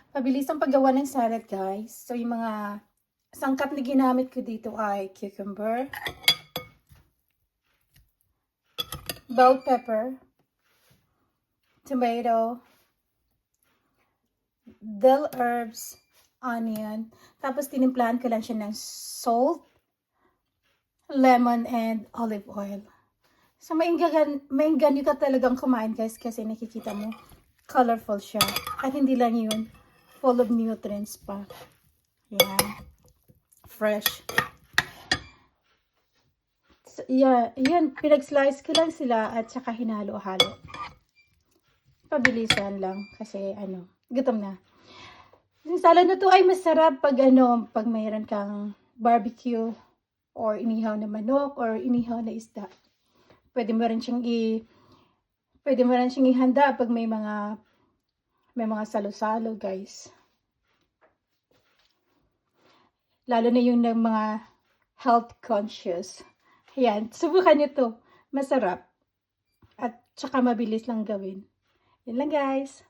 Pabilis ang paggawa ng salad, guys. So, yung mga sangkap na ginamit ko dito ay cucumber, bell pepper, tomato, dill herbs, onion. Tapos, tinimplahan ko lang siya ng salt, lemon, and olive oil. So, mainganyo ka talagang kumain, guys, kasi nakikita mo, colorful siya. At hindi lang yun, full of nutrients pa. Yan. Fresh. So, yeah, yan. Pinag-slice ko lang sila at saka hinalo-halo. Pabilisan lang kasi gutom na. Yung salad na to ay masarap pag pag mayroon kang barbecue or inihaw na manok or inihaw na isda. Pwede mo rin siyang ihanda pag may mga salo-salo, guys. Lalo na yung mga health conscious. Ayan, subukan nyo to. Masarap. At saka mabilis lang gawin. Yun lang, guys.